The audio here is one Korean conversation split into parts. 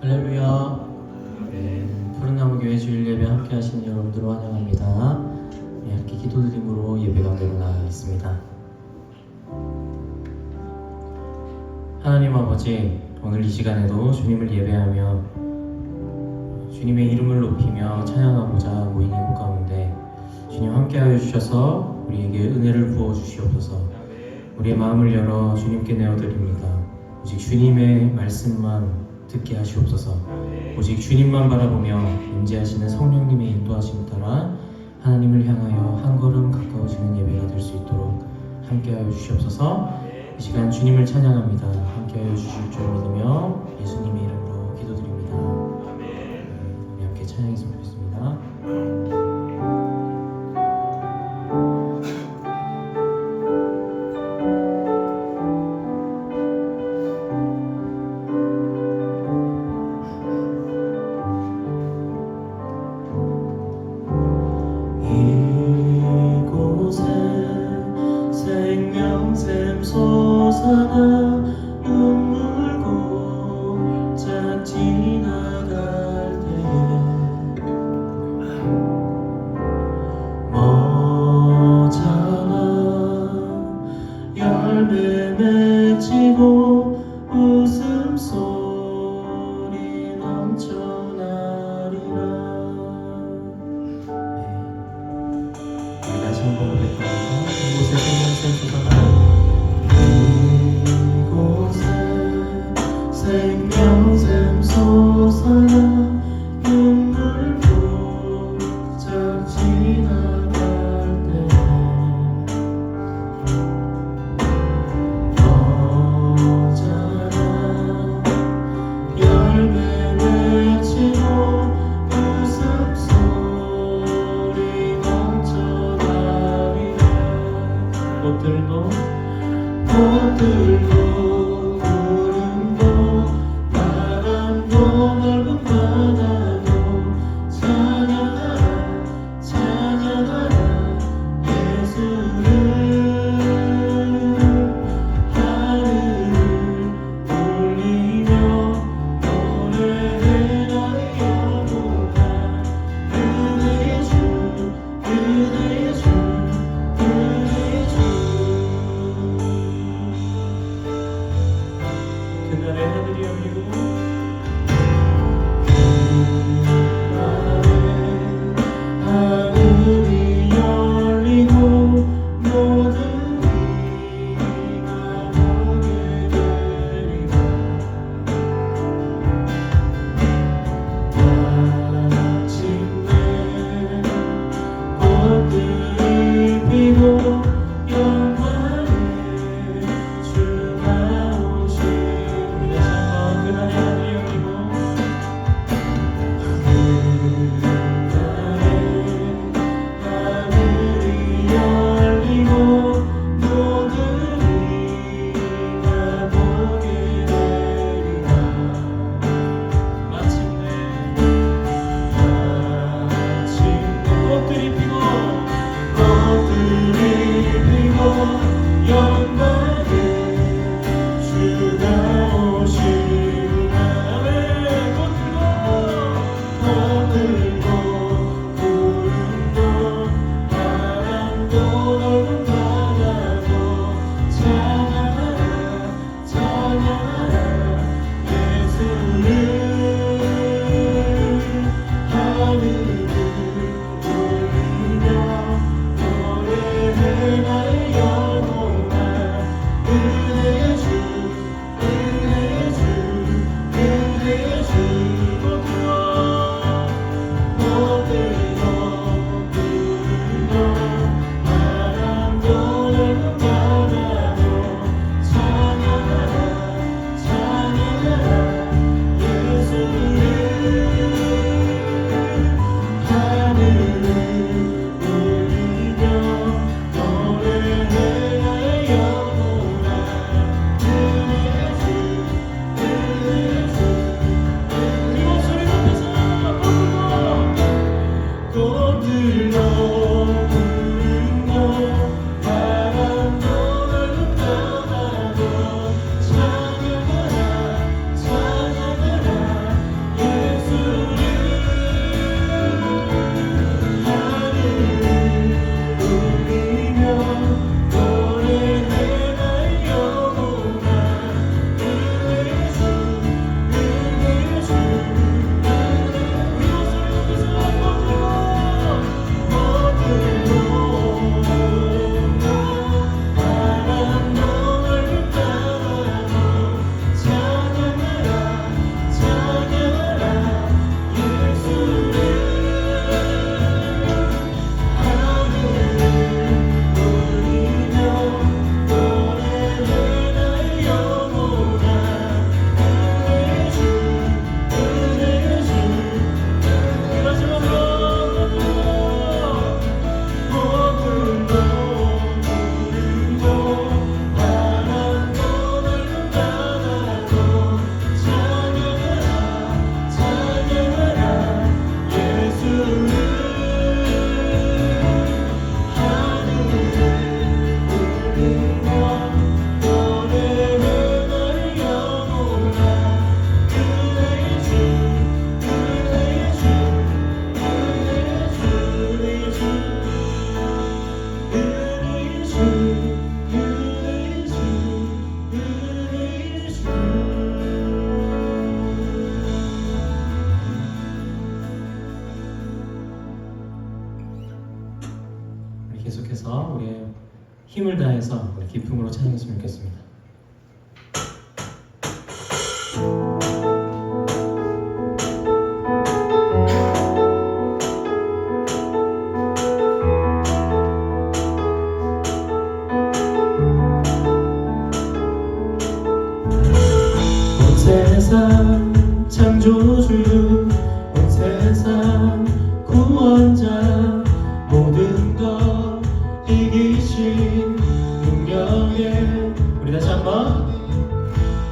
할렐루야. 푸른나무 교회 주일 예배 함께 하시는 여러분들을 환영합니다. 우리 함께 기도드림으로 예배 가운데로 나아가겠습니다. 하나님 아버지, 오늘 이 시간에도 주님을 예배하며 주님의 이름을 높이며 찬양하고자 모인 이곳 가운데 주님 함께하여 주셔서 우리에게 은혜를 부어 주시옵소서. 우리의 마음을 열어 주님께 내어드립니다. 오직 주님의 말씀만 듣게 하시옵소서. 오직 주님만 바라보며 임재하시는 성령님의 인도하심 따라 하나님을 향하여 한 걸음 가까워지는 예배가 될 수 있도록 함께하여 주시옵소서. 이 시간 주님을 찬양합니다. 함께하여 주실 줄 믿으며 예수님의 이름으로 기도드립니다. 우리 함께 찬양했으면 좋겠습니다. 힘을 다해서 기쁨으로 찬양했으면 좋겠습니다. 온 세상 창조주, 온 세상 구원자, 모든 것 이기신 능력에, 우리 다시 한번.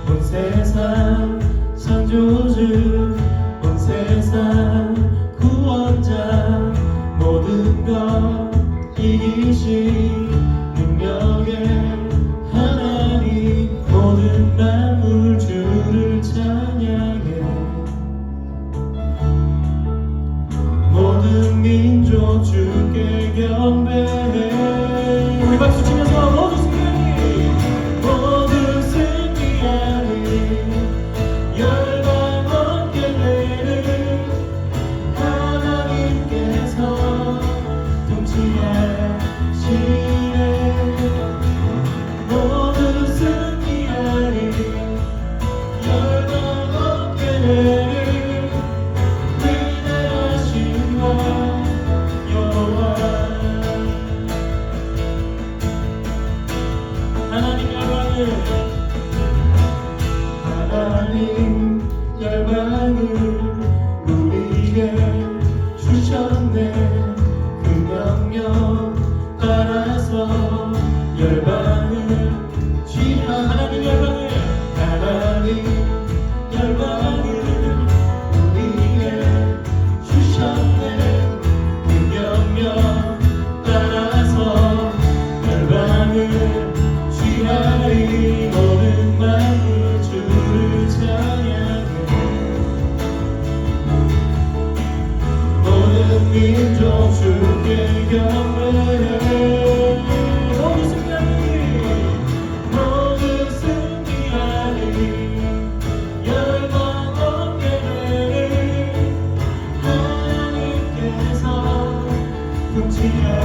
온 세상 창조주, 온 세상 구원자, 모든 것 이기신 능력에 하나님, 모든 만물 주를 찬양해. 모든 민족 주께 경배해. 우리 박수 치면서 모두 승리하리, 모두 승리하리. 열방 어깨를 하나님께서 통치하시네. 모두 승리하리. 열방 어깨를 하나님 열방을 우리에게 주셨네. 그 명령 따라서 열방을 하나님 열방을, 하나님 열방을 우리에게 주셨네. 그 명령 따라서 열방을 취하리. 모든 만물 주를 찬양해. 모든 민족 주께 경배해. 모두 승리하리, 모두 승리하리. 열방 어깨를 하나님께서 통치하시네.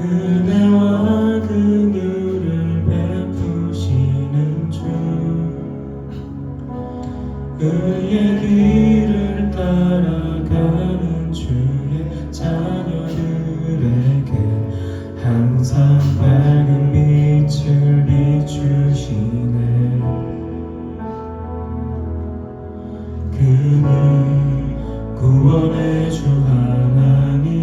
은혜와 긍휼을 베푸시는 주 그의 길을 따라가는 주의 자녀들에게 항상 밝은 빛을 비추시네. 그는 구원의 주 하나님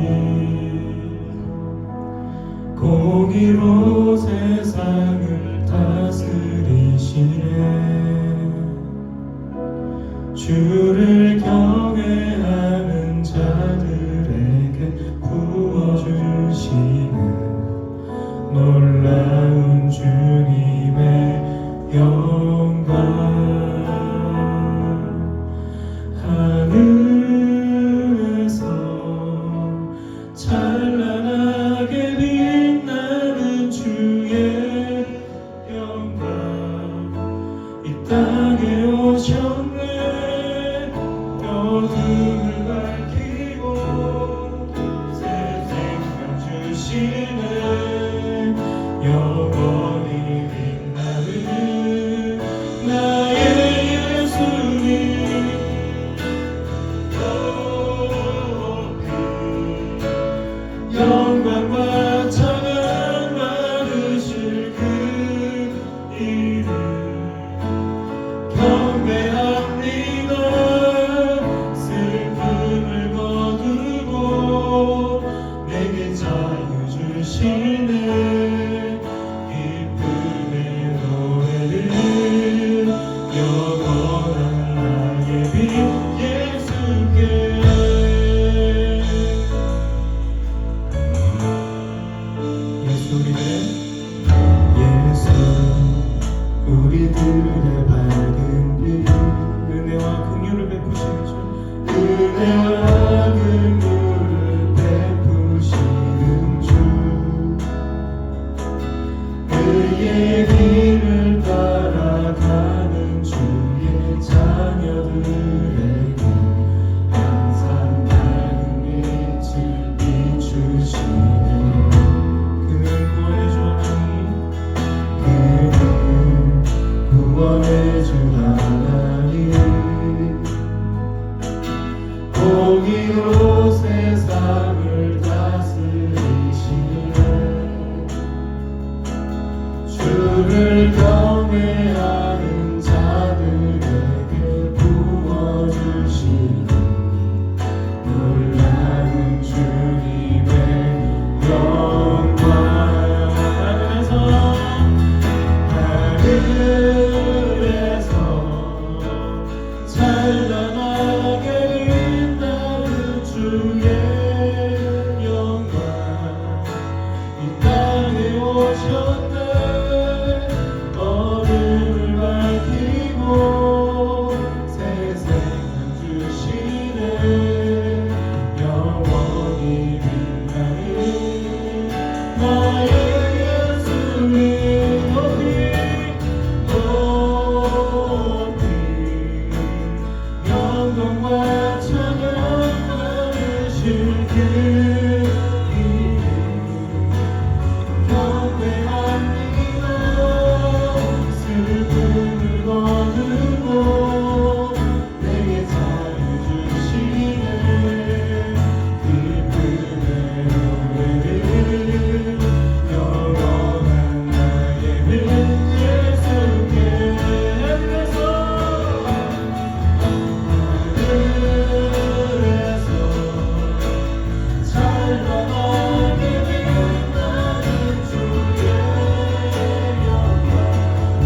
공의로 세상을 다스리시네. 주를 경외하는 자들에게 부어주시는 놀라운 주님의 영광. 하늘에서 찬란하게 빛나는 주의 영광 이 땅에 오셨네. 어둠을 밝히고 새 생명 주시네. 영원히 빛나는 나의 예수님 높이 영광과 찬양 받으실 그 이름 경배합니다. 슬픔을 거두고 내게 자유 주시네. 기쁨의 노래를 영원한 나의 빛 예수께. 예수 우리들의 밝은 길 은혜와 긍휼을 베푸시는 주 은혜와 긍휼을 베푸시는 주 그의 길을 따라가는 주의 자녀들에게 항상 밝은 빛을 비추시네. 그는 구원의 주 하나님 구원의 주 하나님 공의로 세상을 다스리시네. 주를 경외하는 자들에게 부어주시는 놀라운 주님의 영광. 하늘에서 찬란하게 빛나는 주의 영광 이 땅에 오셨네. 어둠을 밝히고 새 생명 주시네. 영원히 빛나는 나의 예수님 높이 영광과 찬양 받으실 그 이름 경배합니다. 슬픔을 거두고 내게 자유 주시네. 기쁨의 노래를 영원한 나의 빛 예수께. 하늘에서 찬란하게 빛나는 주의 영광 이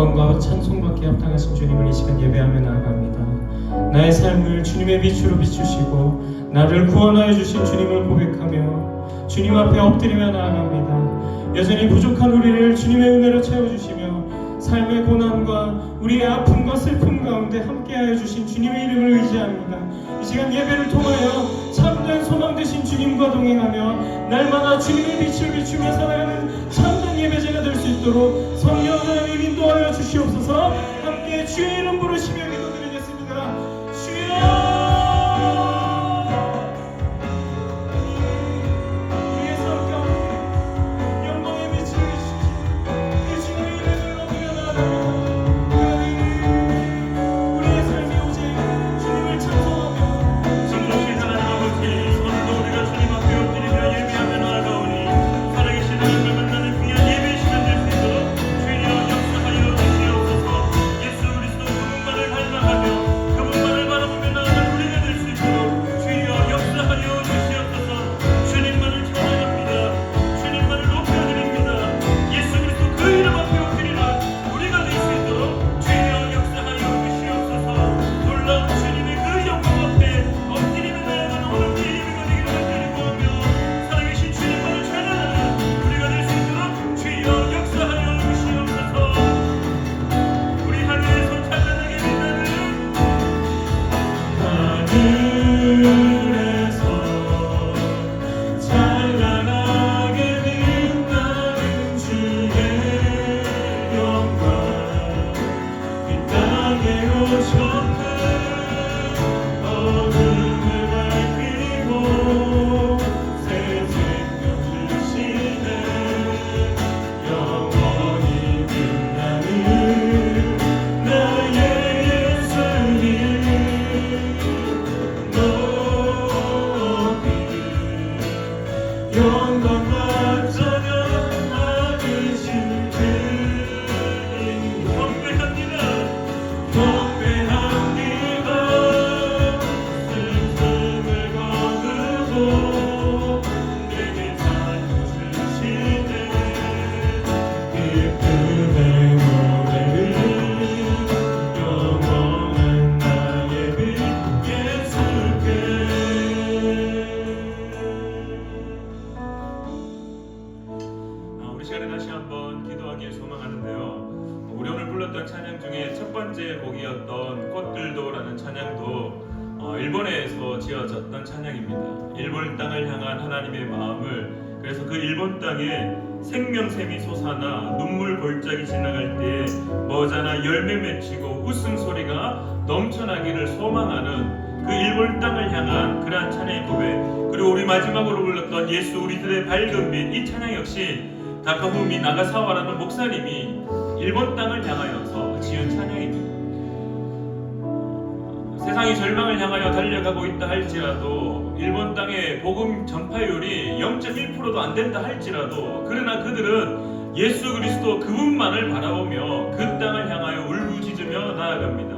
영광과 찬송받기 합당하신 주님을 이 시간 예배하며 나아갑니다. 나의 삶을 주님의 빛으로 비추시고 나를 구원하여 주신 주님을 고백하며 주님 앞에 엎드리며 나아갑니다. 여전히 부족한 우리를 주님의 은혜로 채워주시며 삶의 고난과 우리의 아픔과 슬픔 가운데 함께하여 주신 주님의 이름을 의지합니다. 이 시간 예배를 통하여 참된 소망 되신 주님과 동행하며 날마다 주님의 빛을 비추며 살아가는 참된 예배자가 될 수 있도록 성령 하나님 인도하여 주시옵소서. 함께 주의 이름 부르시며 기도드리겠습니다. 주여, 일본에서 지어졌던 찬양입니다. 일본 땅을 향한 하나님의 마음을, 그래서 그 일본 땅에 생명샘이 솟아나 눈물 골짜기 지나갈 때에 머자나 열매 맺히고 웃음소리가 넘쳐나기를 소망하는 그 일본 땅을 향한 그러한 찬양의 고백, 그리고 우리 마지막으로 불렀던 예수 우리들의 밝은 빛, 이 찬양 역시 다카후미 나가사와라는 목사님이 일본 땅을 향하여서 지은 찬양입니다. 세상이 절망을 향하여 달려가고 있다 할지라도, 일본 땅의 복음 전파율이 0.1%도 안 된다 할지라도, 그러나 그들은 예수 그리스도 그분만을 바라보며 그 땅을 향하여 울부짖으며 나아갑니다.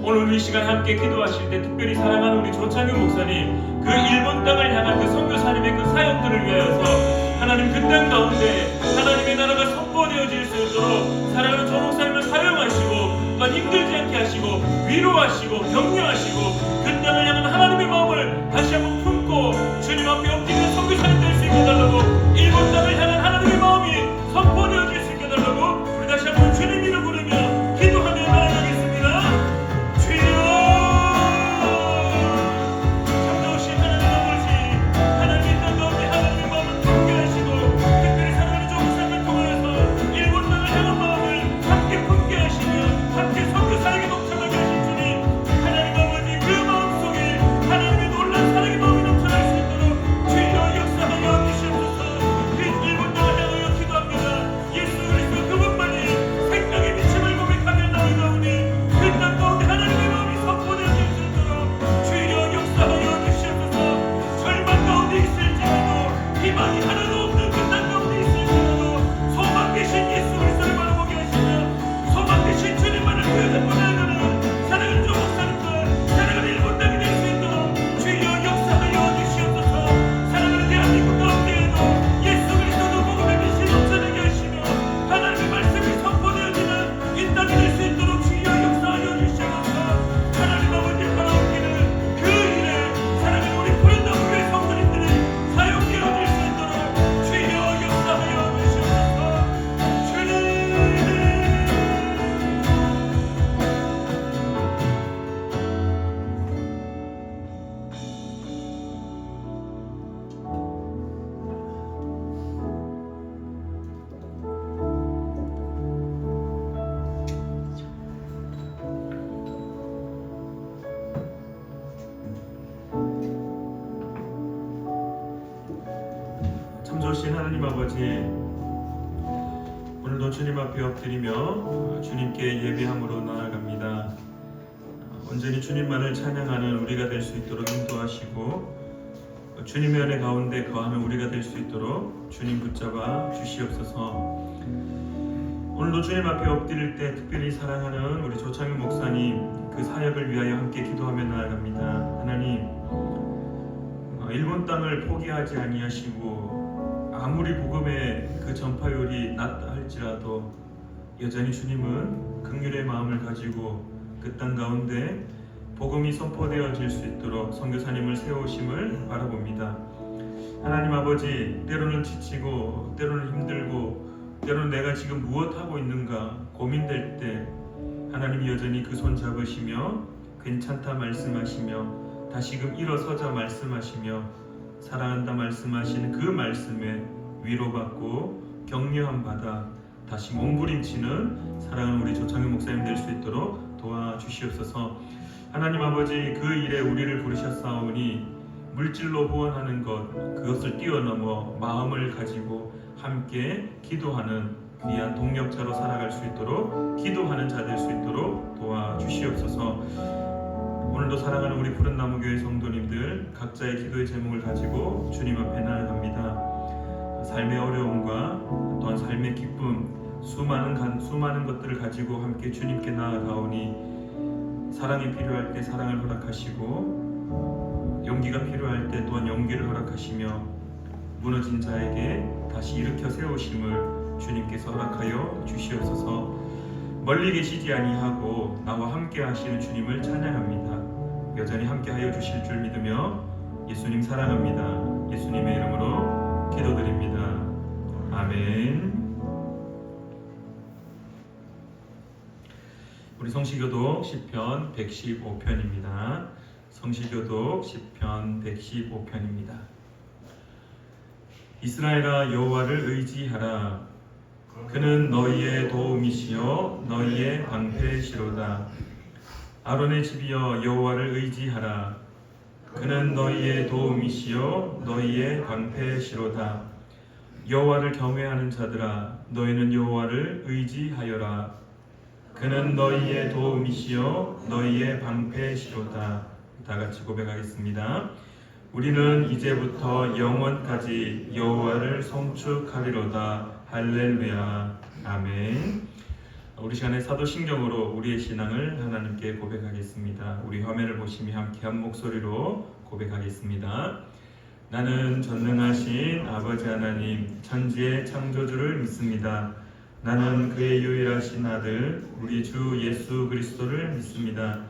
오늘 이 시간 함께 기도하실 때 특별히 사랑하는 우리 조창규 목사님, 그 일본 땅을 향한 그 선교사님의 그 사역들을 위하여서 하나님 그 땅 가운데 하나님의 나라가 선포되어질 수 있도록 사랑하는 조 목사님을 사용하시고, 또한 힘들지 않게 하시고 위로하시고 격려하시고 그 땅을 향한 하나님의 마음을 다시 한번 품고 주님 앞에 엎드리는 선교사님 될 수 있게 해달라고, 일본 땅을 향한 하나님의 마음이 선포되어질 수 있게 해달라고 우리 다시 한번 주님 이름 부르며 기도하며 나아가겠습니다. 함께 선교사에게 넘쳐나게 하신 주님, 하나님 아버지 그 하나님 아버지, 오늘도 주님 앞에 엎드리며 주님께 예배함으로 나아갑니다. 온전히 주님만을 찬양하는 우리가 될 수 있도록 인도하시고 주님의 은혜 가운데 거하는 우리가 될 수 있도록 주님 붙잡아 주시옵소서. 오늘도 주님 앞에 엎드릴 때 특별히 사랑하는 우리 조창윤 목사님 그 사역을 위하여 함께 기도하며 나아갑니다. 하나님, 일본 땅을 포기하지 아니하시고 아무리 복음의 그 전파율이 낮다 할지라도 여전히 주님은 긍휼의 마음을 가지고 그 땅 가운데 복음이 선포되어질 수 있도록 선교사님을 세우심을 바라봅니다. 하나님 아버지, 때로는 지치고 때로는 힘들고 때로는 내가 지금 무엇하고 있는가 고민될 때 하나님이 여전히 그 손 잡으시며 괜찮다 말씀하시며 다시금 일어서자 말씀하시며 사랑한다 말씀하시는 그 말씀에 위로받고 격려함 받아 다시 몸부림치는 사랑하는 우리 조창윤 목사님 될 수 있도록 도와주시옵소서. 하나님 아버지, 그 일에 우리를 부르셨사오니 물질로 후원하는 것 그것을 뛰어넘어 마음을 가지고 함께 기도하는 귀한 동력자로 살아갈 수 있도록 기도하는 자 될 수 있도록 도와주시옵소서. 오늘도 사랑하는 우리 푸른나무교회 성도님들 각자의 기도의 제목을 가지고 주님 앞에 나아갑니다. 삶의 어려움과 또한 삶의 기쁨 수많은 것들을 가지고 함께 주님께 나아가오니 사랑이 필요할 때 사랑을 허락하시고 용기가 필요할 때 또한 용기를 허락하시며 무너진 자에게 다시 일으켜 세우심을 주님께서 허락하여 주시옵소서. 멀리 계시지 아니하고 나와 함께 하시는 주님을 찬양합니다. 여전히 함께 하여 주실 줄 믿으며 예수님 사랑합니다. 예수님의 이름으로 기도드립니다. 아멘. 우리 성시교독 시편 115편입니다. 성시교독 시편 115편입니다. 이스라엘아, 여호와를 의지하라. 그는 너희의 도움이시요 너희의 방패시로다. 아론의 집이여, 여호와를 의지하라. 그는 너희의 도움이시요 너희의 방패시로다. 여호와를 경외하는 자들아, 너희는 여호와를 의지하여라. 그는 너희의 도움이시요 너희의 방패시로다. 다같이 고백하겠습니다. 우리는 이제부터 영원까지 여호와를 송축하리로다. 할렐루야. 아멘. 우리 시간에 사도신경으로 우리의 신앙을 하나님께 고백하겠습니다. 우리 화면을 보시며 함께 한 목소리로 고백하겠습니다. 나는 전능하신 아버지 하나님 천지의 창조주를 믿습니다. 나는 그의 유일하신 아들 우리 주 예수 그리스도를 믿습니다.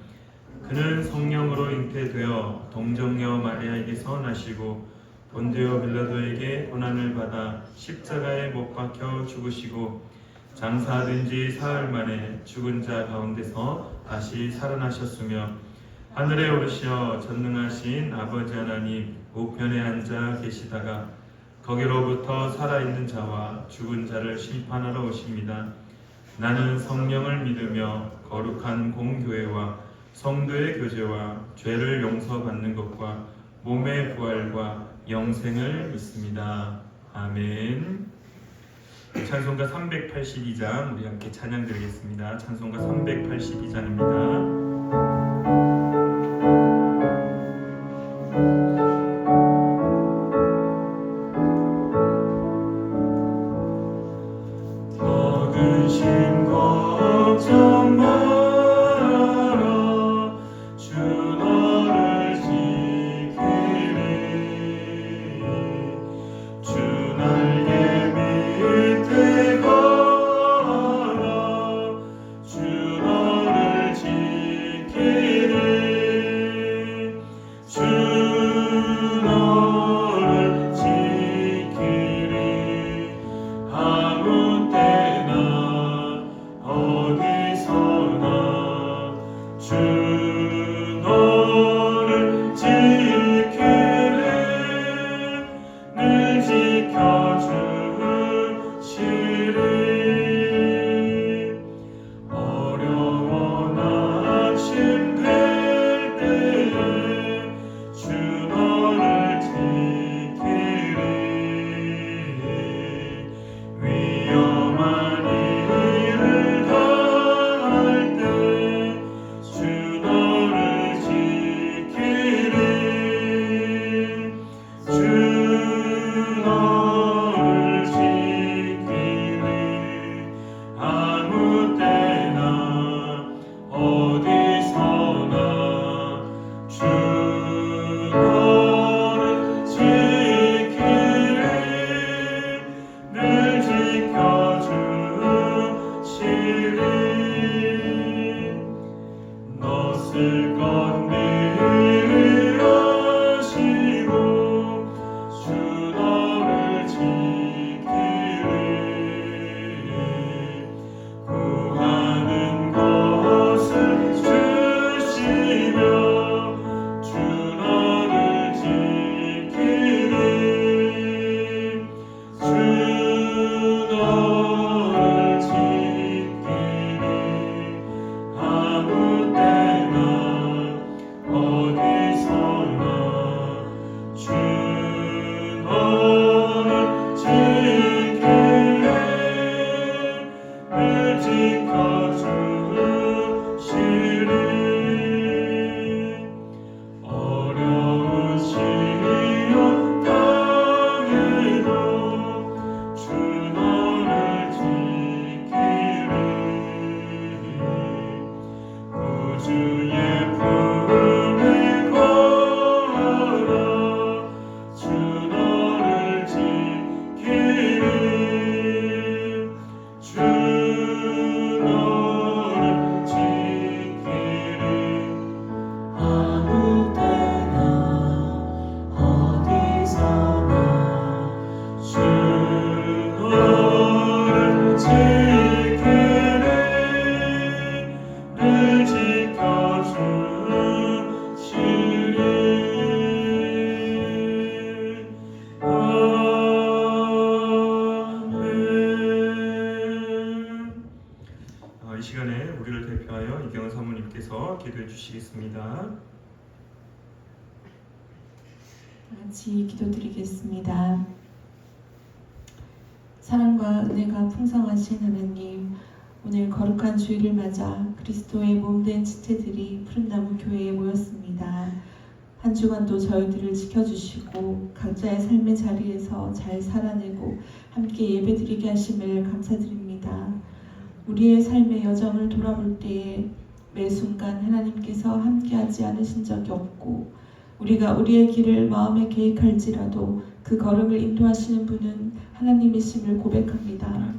그는 성령으로 잉태되어 동정녀 마리아에게서 나시고 본디오 빌라도에게 고난을 받아 십자가에 못 박혀 죽으시고 장사된 지 사흘 만에 죽은 자 가운데서 다시 살아나셨으며 하늘에 오르시어 전능하신 아버지 하나님 우편에 앉아 계시다가 거기로부터 살아있는 자와 죽은 자를 심판하러 오십니다. 나는 성령을 믿으며 거룩한 공교회와 성도의 교제와 죄를 용서받는 것과 몸의 부활과 영생을 믿습니다. 아멘. 찬송가 382장 우리 함께 찬양 드리겠습니다. 찬송가 382장입니다. 주 너를 지키리 것을 건네하시고 주 너를 지키리 구하는 것을 주시며 주 너를 지키리 주 너를 지키리 아무 때나 어디서나 주 너를 지키리 늘 지켜주시리 어려운 시련 땅에도 주 너를 지키리 구주의 품에 걸어 주 너를 지키리 주 너를 지키리 아무 때나 어디서나 주 너를 지키리 늘 지켜주시리 아멘. 이 시간에 우리를 대표하여 이경은 사모님께서 기도해 주시겠습니다. 같이 기도드리겠습니다. 사랑과 은혜가 풍성하신 하나님, 오늘 거룩한 주일을 맞아 그리스도의 몸된 지체들이 푸른나무 교회에 모였습니다. 한 주간도 저희들을 지켜주시고 각자의 삶의 자리에서 잘 살아내고 함께 예배드리게 하심을 감사드립니다. 우리의 삶의 여정을 돌아볼 때에 매 순간 하나님께서 함께하지 않으신 적이 없고 우리가 우리의 길을 마음에 계획할지라도 그 걸음을 인도하시는 분은 하나님이심을 고백합니다.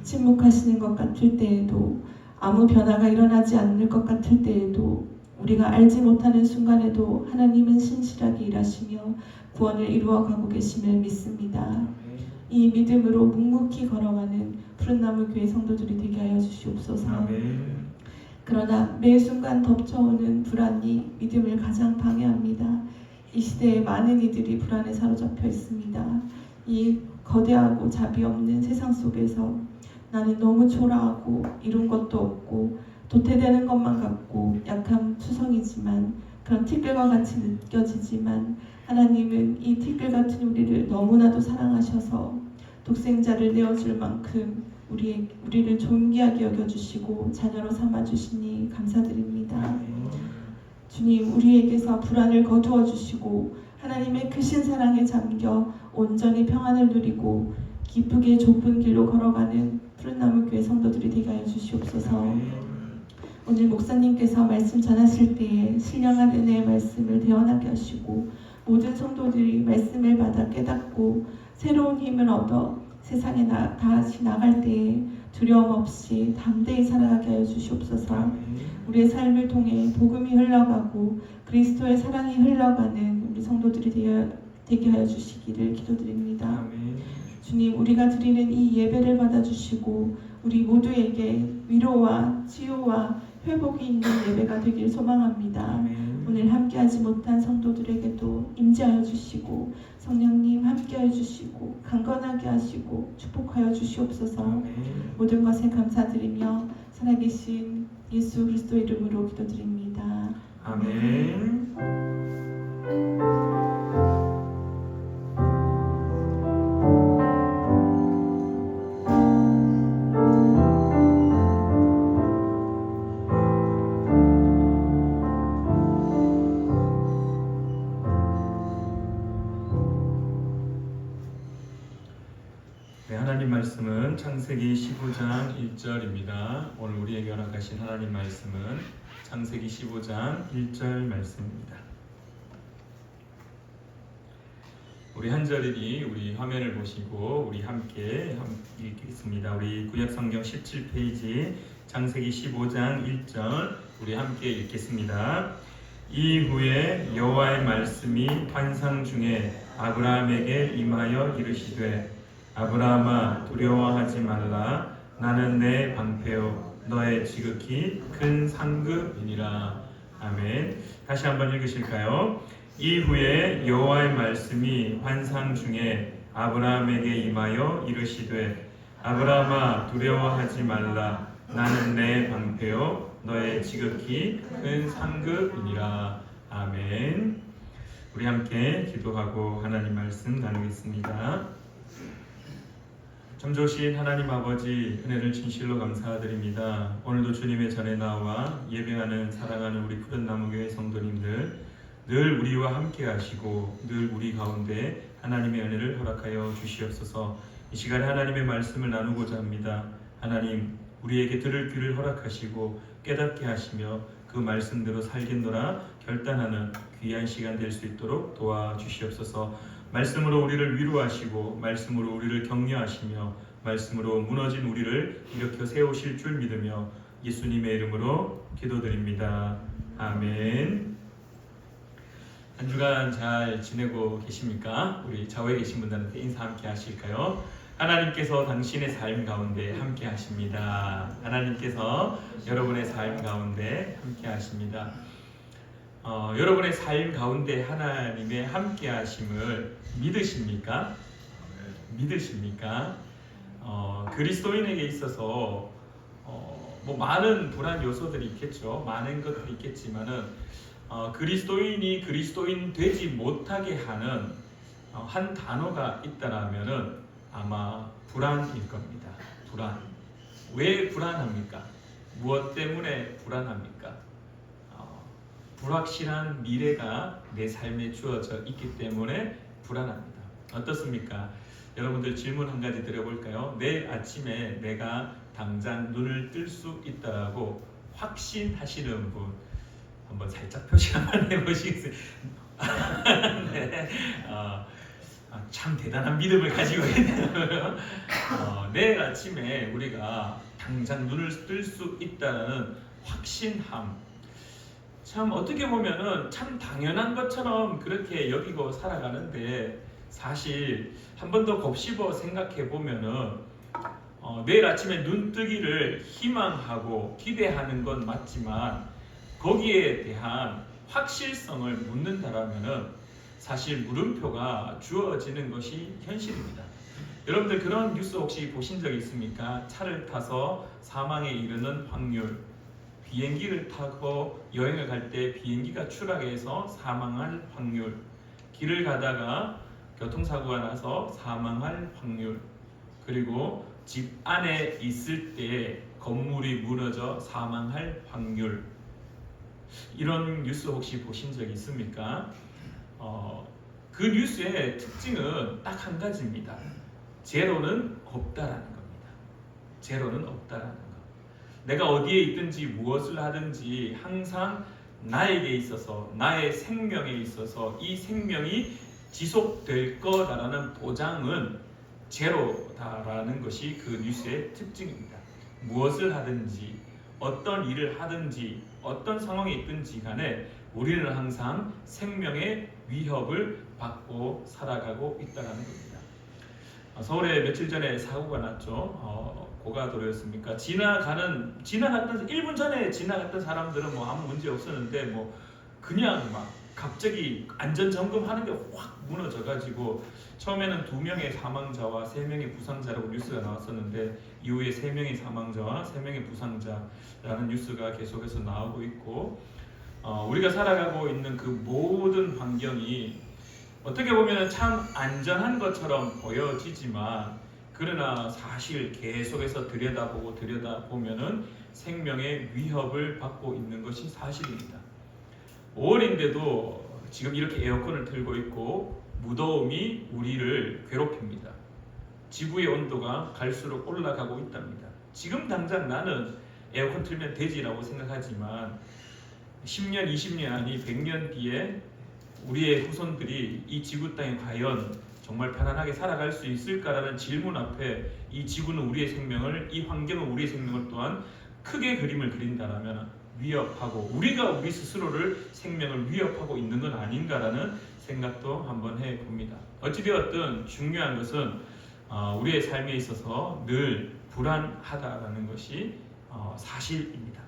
침묵하시는 것 같을 때에도 아무 변화가 일어나지 않을 것 같을 때에도 우리가 알지 못하는 순간에도 하나님은 신실하게 일하시며 구원을 이루어가고 계심을 믿습니다. 이 믿음으로 묵묵히 걸어가는 푸른나무 교회 성도들이 되게 하여 주시옵소서. 그러나 매 순간 덮쳐오는 불안이 믿음을 가장 방해합니다. 이 시대에 많은 이들이 불안에 사로잡혀 있습니다. 이 거대하고 자비 없는 세상 속에서 나는 너무 초라하고 이룬 것도 없고 도태되는 것만 같고 약한 투성이지만 그런 티끌과 같이 느껴지지만 하나님은 이 티끌 같은 우리를 너무나도 사랑하셔서 독생자를 내어줄 만큼 우리를 존귀하게 여겨주시고 자녀로 삼아주시니 감사드립니다. 주님, 우리에게서 불안을 거두어 주시고 하나님의 크신 사랑에 잠겨 온전히 평안을 누리고 기쁘게 좁은 길로 걸어가는 푸른나무 교회 성도들이 되게 하여 주시옵소서. 오늘 목사님께서 말씀 전하실 때에 신령한 은혜의 말씀을 대언하게 하시고 모든 성도들이 말씀을 받아 깨닫고 새로운 힘을 얻어 세상에 다시 나갈 때에 두려움 없이 담대히 살아가게 하여 주시옵소서. 우리의 삶을 통해 복음이 흘러가고 그리스도의 사랑이 흘러가는 우리 성도들이 되게 하여 주시기를 기도드립니다. 주님, 우리가 드리는 이 예배를 받아주시고 우리 모두에게 위로와 치유와 회복이 있는 예배가 되길 소망합니다. 오늘 함께하지 못한 성도들에게도 임재하여 주시고 성령님 함께하여 주시고 강건하게 하시고 축복하여 주시옵소서. 모든 것에 감사드리며 살아계신 예수 그리스도 이름으로 기도드립니다. 아멘. 하나님 말씀은 창세기 15장 1절입니다. 오늘 우리에게 허락하신 하나님 말씀은 창세기 15장 1절 말씀입니다. 우리 한절이 우리 화면을 보시고 우리 함께 읽겠습니다. 우리 구약성경 17페이지 창세기 15장 1절 우리 함께 읽겠습니다. 이후에 여호와의 말씀이 환상 중에 아브라함에게 임하여 이르시되 아브라함아 두려워하지 말라 나는 내 방패요 너의 지극히 큰 상급이니라. 아멘. 다시 한번 읽으실까요? 이후에 여호와의 말씀이 환상 중에 아브라함에게 임하여 이르시되 아브라함아 두려워하지 말라 나는 내 방패요 너의 지극히 큰 상급이니라. 아멘. 우리 함께 기도하고 하나님 말씀 나누겠습니다. 참 좋으신 하나님 아버지 은혜를 진실로 감사드립니다. 오늘도 주님의 전에 나와 예배하는 사랑하는 우리 푸른나무교회 성도님들 늘 우리와 함께 하시고 늘 우리 가운데 하나님의 은혜를 허락하여 주시옵소서. 이 시간에 하나님의 말씀을 나누고자 합니다. 하나님 우리에게 들을 귀를 허락하시고 깨닫게 하시며 그 말씀대로 살겠노라 결단하는 귀한 시간 될 수 있도록 도와주시옵소서. 말씀으로 우리를 위로하시고 말씀으로 우리를 격려하시며 말씀으로 무너진 우리를 일으켜 세우실 줄 믿으며 예수님의 이름으로 기도드립니다. 아멘. 한 주간 잘 지내고 계십니까? 우리 좌우에 계신 분들한테 인사 함께 하실까요? 하나님께서 당신의 삶 가운데 함께 하십니다. 하나님께서 여러분의 삶 가운데 함께 하십니다. 여러분의 삶 가운데 하나님의 함께 하심을 믿으십니까? 믿으십니까? 그리스도인에게 있어서 뭐 많은 불안 요소들이 있겠죠. 많은 것들이 있겠지만은 그리스도인이 그리스도인 되지 못하게 하는 한 단어가 있다라면은 아마 불안일 겁니다. 불안. 왜 불안합니까? 무엇 때문에 불안합니까? 불확실한 미래가 내 삶에 주어져 있기 때문에 불안합니다. 어떻습니까? 여러분들 질문 한 가지 드려볼까요? 내일 아침에 내가 당장 눈을 뜰 수 있다라고 확신하시는 분 한번 살짝 표시 한번 해보시겠어요? 네. 참 대단한 믿음을 가지고 있네요. 내일 아침에 우리가 당장 눈을 뜰 수 있다는 확신함, 참 어떻게 보면은 참 당연한 것처럼 그렇게 여기고 살아가는데 사실 한 번 더 곱씹어 생각해 보면은 내일 아침에 눈 뜨기를 희망하고 기대하는 건 맞지만 거기에 대한 확실성을 묻는다라면은 사실 물음표가 주어지는 것이 현실입니다. 여러분들 그런 뉴스 혹시 보신 적 있습니까? 차를 타서 사망에 이르는 확률, 비행기를 타고 여행을 갈 때 비행기가 추락해서 사망할 확률, 길을 가다가 교통사고가 나서 사망할 확률, 그리고 집 안에 있을 때 건물이 무너져 사망할 확률, 이런 뉴스 혹시 보신 적 있습니까? 그 뉴스의 특징은 딱 한 가지입니다. 제로는 없다라는 겁니다. 제로는 없다라는 것. 내가 어디에 있든지 무엇을 하든지 항상 나에게 있어서 나의 생명에 있어서 이 생명이 지속될 거다라는 보장은 제로다라는 것이 그 뉴스의 특징입니다. 무엇을 하든지 어떤 일을 하든지 어떤 상황에 있든지 간에 우리는 항상 생명의 위협을 받고 살아가고 있다는 겁니다. 서울에 며칠 전에 사고가 났죠. 고가도로였습니까? 지나갔던 1분 전에 지나갔던 사람들은 뭐 아무 문제 없었는데 뭐 그냥 막 갑자기 안전 점검하는 게 확 무너져가지고 처음에는 2명의 사망자와 3명의 부상자라고 뉴스가 나왔었는데 이후에 3명의 사망자와 3명의 부상자라는 뉴스가 계속해서 나오고 있고 우리가 살아가고 있는 그 모든 환경이 어떻게 보면 참 안전한 것처럼 보여지지만 그러나 사실 계속해서 들여다보면은 생명의 위협을 받고 있는 것이 사실입니다. 5월인데도 지금 이렇게 에어컨을 틀고 있고 무더움이 우리를 괴롭힙니다. 지구의 온도가 갈수록 올라가고 있답니다. 지금 당장 나는 에어컨 틀면 되지라고 생각하지만 10년, 20년 아니 100년 뒤에 우리의 후손들이 이 지구 땅에 과연 정말 편안하게 살아갈 수 있을까라는 질문 앞에 이 지구는 우리의 생명을, 이 환경은 우리의 생명을 또한 크게 그림을 그린다라면 위협하고 우리가 우리 스스로를 생명을 위협하고 있는 건 아닌가라는 생각도 한번 해봅니다. 어찌되었든 중요한 것은 우리의 삶에 있어서 늘 불안하다라는 것이 사실입니다.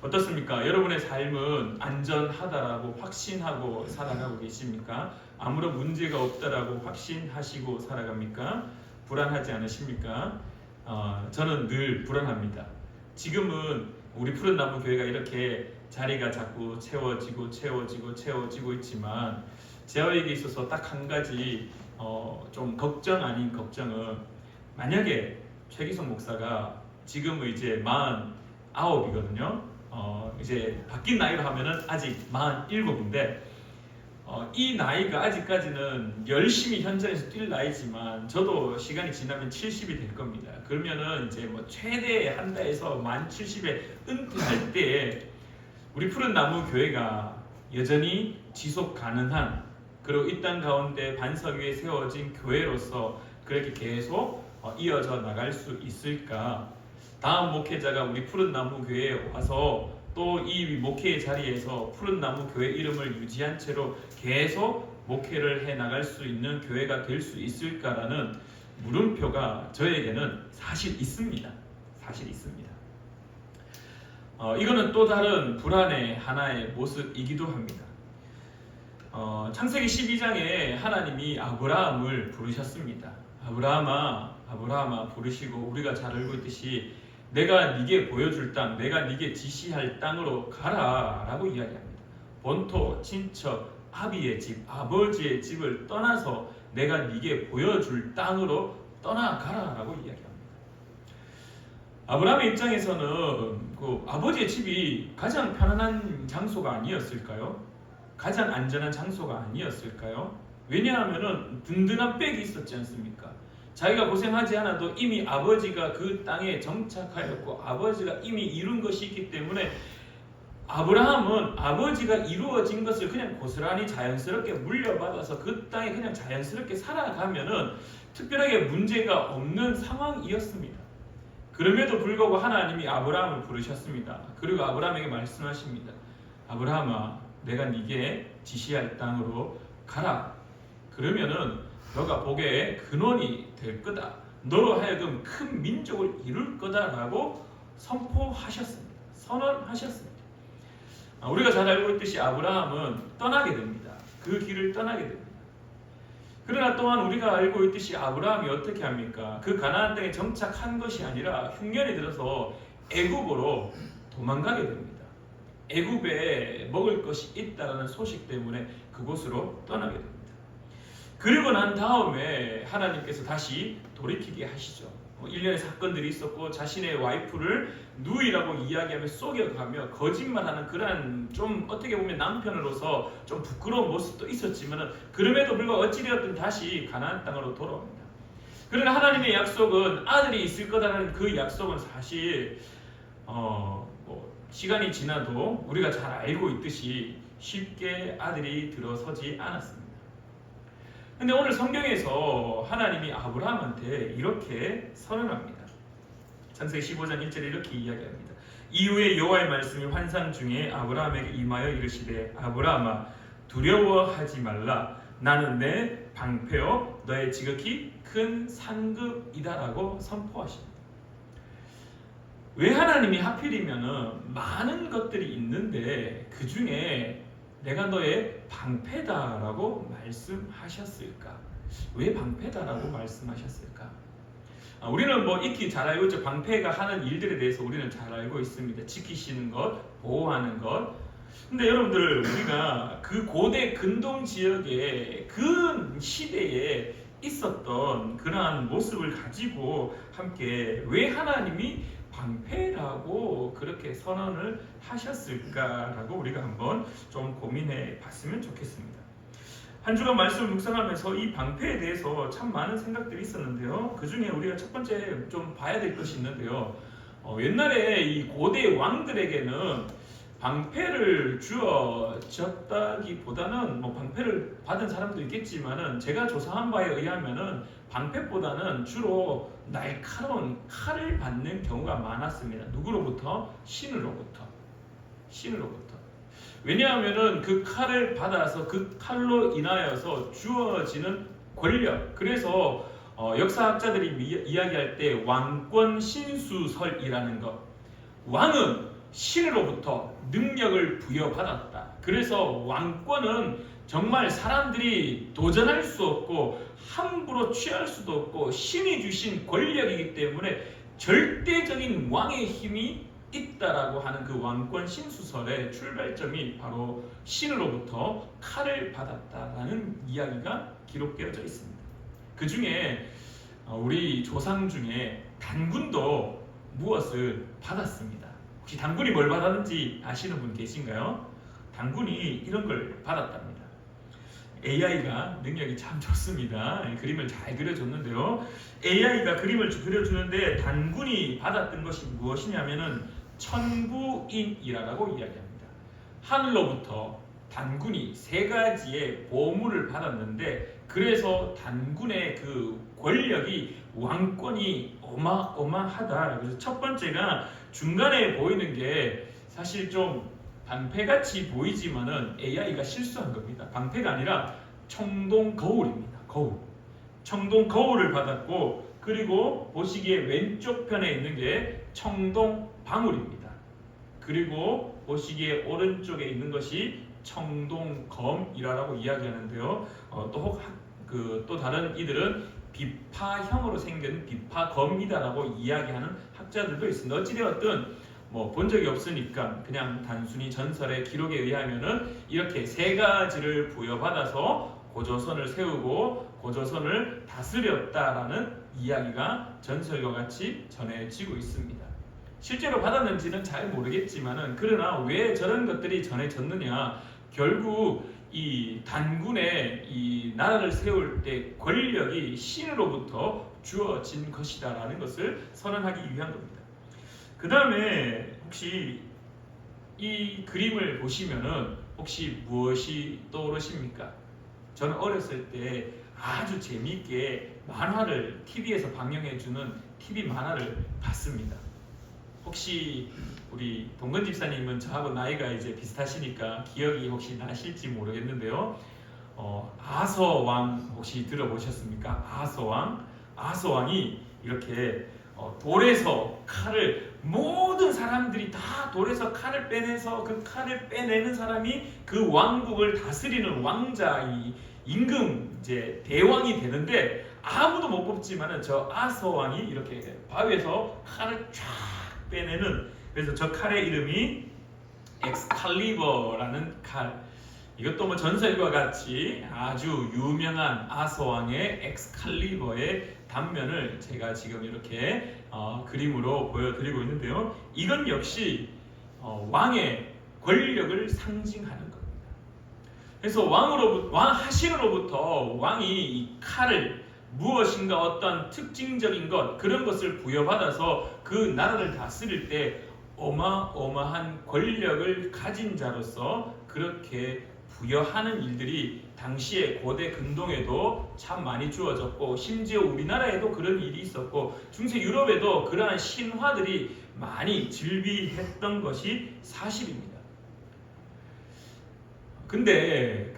어떻습니까? 여러분의 삶은 안전하다라고 확신하고 살아가고 계십니까? 아무런 문제가 없다라고 확신하시고 살아갑니까? 불안하지 않으십니까? 저는 늘 불안합니다. 지금은 우리 푸른나무 교회가 이렇게 자리가 자꾸 채워지고 있지만 저에게 있어서 딱 한 가지 좀 걱정 아닌 걱정은 만약에 최기성 목사가 지금은 이제 49이거든요. 이제 바뀐 나이로 하면은 아직 47인데 이 나이가 아직까지는 열심히 현장에서 뛸 나이지만 저도 시간이 지나면 70이 될 겁니다. 그러면은 이제 뭐 최대 한다 해서 만 70에 은퇴할 때 우리 푸른나무 교회가 여전히 지속 가능한 그리고 이 땅 가운데 반석 위에 세워진 교회로서 그렇게 계속 이어져 나갈 수 있을까? 다음 목회자가 우리 푸른나무 교회에 와서 또 이 목회의 자리에서 푸른나무 교회 이름을 유지한 채로 계속 목회를 해 나갈 수 있는 교회가 될 수 있을까라는 물음표가 저에게는 사실 있습니다. 사실 있습니다. 이거는 또 다른 불안의 하나의 모습이기도 합니다. 창세기 12장에 하나님이 아브라함을 부르셨습니다. 아브라함아 부르시고 우리가 잘 알고 있듯이 내가 네게 보여줄 땅, 내가 네게 지시할 땅으로 가라라고 이야기합니다. 본토, 친척, 아비의 집, 아버지의 집을 떠나서 내가 네게 보여줄 땅으로 떠나가라라고 이야기합니다. 아브라함의 입장에서는 그 아버지의 집이 가장 편안한 장소가 아니었을까요? 가장 안전한 장소가 아니었을까요? 왜냐하면 든든한 백이 있었지 않습니까? 자기가 고생하지 않아도 이미 아버지가 그 땅에 정착하였고 아버지가 이미 이룬 것이 있기 때문에 아브라함은 아버지가 이루어진 것을 그냥 고스란히 자연스럽게 물려받아서 그 땅에 그냥 자연스럽게 살아가면은 특별하게 문제가 없는 상황이었습니다. 그럼에도 불구하고 하나님이 아브라함을 부르셨습니다. 그리고 아브라함에게 말씀하십니다. 아브라함아, 내가 네게 지시할 땅으로 가라. 그러면은 너가 복의 근원이 될 거다. 너로 하여금 큰 민족을 이룰 거다라고 선포하셨습니다. 선언하셨습니다. 우리가 잘 알고 있듯이 아브라함은 떠나게 됩니다. 그 길을 떠나게 됩니다. 그러나 또한 우리가 알고 있듯이 아브라함이 어떻게 합니까? 그 가나안 땅에 정착한 것이 아니라 흉년이 들어서 애굽으로 도망가게 됩니다. 애굽에 먹을 것이 있다는 소식 때문에 그곳으로 떠나게 됩니다. 그리고 난 다음에 하나님께서 다시 돌이키게 하시죠. 일련의 사건들이 있었고 자신의 와이프를 누이라고 이야기하며 속여가며 거짓말하는 그러한 좀 어떻게 보면 남편으로서 좀 부끄러운 모습도 있었지만 그럼에도 불구하고 어찌되었든 다시 가나안 땅으로 돌아옵니다. 그러나 하나님의 약속은 아들이 있을 거다라는 그 약속은 사실 시간이 지나도 우리가 잘 알고 있듯이 쉽게 아들이 들어서지 않았습니다. 근데 오늘 성경에서 하나님이 아브라함한테 이렇게 선언합니다. 창세기 15장 1절에 이렇게 이야기합니다. 이후에 여호와의 말씀이 환상 중에 아브라함에게 임하여 이르시되 아브라함아 두려워하지 말라. 나는 내 방패요 너의 지극히 큰 상급이다라고 선포하십니다. 왜 하나님이 하필이면은 많은 것들이 있는데 그 중에 내가 너의 방패다라고 말씀하셨을까? 왜 방패다라고 말씀하셨을까? 우리는 뭐 익히 잘 알고 있죠. 방패가 하는 일들에 대해서 우리는 잘 알고 있습니다. 지키시는 것, 보호하는 것. 근데 여러분들 우리가 그 고대 근동 지역의 그 시대에 있었던 그러한 모습을 가지고 함께 왜 하나님이 방패라고 그렇게 선언을 하셨을까라고 우리가 한번 좀 고민해 봤으면 좋겠습니다. 한 주간 말씀을 묵상하면서 이 방패에 대해서 참 많은 생각들이 있었는데요. 그 중에 우리가 첫 번째 좀 봐야 될 것이 있는데요. 옛날에 이 고대 왕들에게는 방패를 주어졌다기보다는 뭐 방패를 받은 사람도 있겠지만은 제가 조사한 바에 의하면은 방패보다는 주로 날카로운 칼을 받는 경우가 많았습니다. 누구로부터? 신으로부터. 왜냐하면은 그 칼을 받아서 그 칼로 인하여서 주어지는 권력. 그래서 역사학자들이 이야기할 때 왕권 신수설이라는 것. 왕은 신으로부터 능력을 부여받았다. 그래서 왕권은 정말 사람들이 도전할 수 없고 함부로 취할 수도 없고 신이 주신 권력이기 때문에 절대적인 왕의 힘이 있다라고 하는 그 왕권 신수설의 출발점이 바로 신으로부터 칼을 받았다라는 이야기가 기록되어져 있습니다. 그 중에 우리 조상 중에 단군도 무엇을 받았습니다. 혹시 단군이 뭘 받았는지 아시는 분 계신가요? 단군이 이런 걸 받았답니다. AI가 능력이 참 좋습니다. 그림을 잘 그려줬는데요. AI가 그림을 그려주는데 단군이 받았던 것이 무엇이냐면은 천부인이라고 이야기합니다. 하늘로부터 단군이 3가지의 보물을 받았는데 그래서 단군의 그 권력이 왕권이 어마어마하다. 그래서 첫 번째가 중간에 보이는 게 사실 좀 방패같이 보이지만은 AI가 실수한 겁니다. 방패가 아니라 청동 거울입니다. 청동 거울을 받았고 그리고 보시기에 왼쪽 편에 있는 게 청동 방울입니다. 그리고 보시기에 오른쪽에 있는 것이 청동검이라고 이야기하는데요. 또 다른 이들은 비파형으로 생긴 비파검이다라고 이야기하는 학자들도 있습니다. 어찌되었든 본 적이 없으니까 그냥 단순히 전설의 기록에 의하면은 이렇게 3가지를 부여받아서 고조선을 세우고 고조선을 다스렸다라는 이야기가 전설과 같이 전해지고 있습니다. 실제로 받았는지는 잘 모르겠지만은 그러나 왜 저런 것들이 전해졌느냐? 결국 이 단군의 이 나라를 세울 때 권력이 신으로부터 주어진 것이다라는 것을 선언하기 위한 겁니다. 그 다음에 혹시 이 그림을 보시면은 혹시 무엇이 떠오르십니까? 저는 어렸을 때 아주 재미있게 만화를 TV에서 방영해주는 TV 만화를 봤습니다. 혹시 우리 동건 집사님은 저하고 나이가 이제 비슷하시니까 기억이 혹시 나실지 모르겠는데요. 아서왕 혹시 들어보셨습니까? 아서왕이 이렇게 돌에서 칼을 모든 사람들이 다 돌에서 칼을 빼내서 그 칼을 빼내는 사람이 그 왕국을 다스리는 왕자 임금 이제 대왕이 되는데 아무도 못 뽑지만은 저 아서왕이 이렇게 바위에서 칼을 쫙 빼내는 그래서 저 칼의 이름이 엑스칼리버라는 칼. 이것도 전설과 같이 아주 유명한 아서왕의 엑스칼리버의 단면을 제가 지금 이렇게 그림으로 보여드리고 있는데요. 이건 역시 왕의 권력을 상징하는 겁니다. 그래서 하신으로부터 왕이 이 칼을 무엇인가 어떤 특징적인 것 그런 것을 부여받아서 그 나라를 다스릴 때 어마어마한 권력을 가진 자로서 그렇게 부여하는 일들이 당시에 고대 근동에도 참 많이 주어졌고 심지어 우리나라에도 그런 일이 있었고 중세 유럽에도 그러한 신화들이 많이 즐비했던 것이 사실입니다. 근데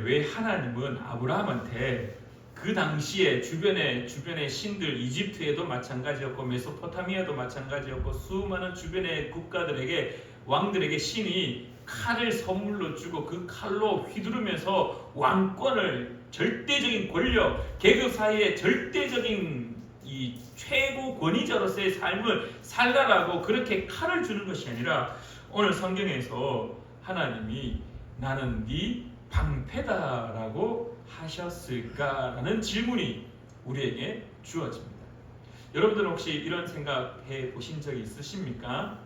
왜 하나님은 아브라함한테 그 당시에 주변의 신들 이집트에도 마찬가지였고 메소포타미아도 마찬가지였고 수많은 주변의 국가들에게 왕들에게 신이 칼을 선물로 주고 그 칼로 휘두르면서 왕권을 절대적인 권력 계급 사이에 절대적인 이 최고 권위자로서의 삶을 살라라고 그렇게 칼을 주는 것이 아니라 오늘 성경에서 하나님이 나는 네 방패다라고 하셨을까라는 질문이 우리에게 주어집니다. 여러분들은 혹시 이런 생각해 보신 적이 있으십니까?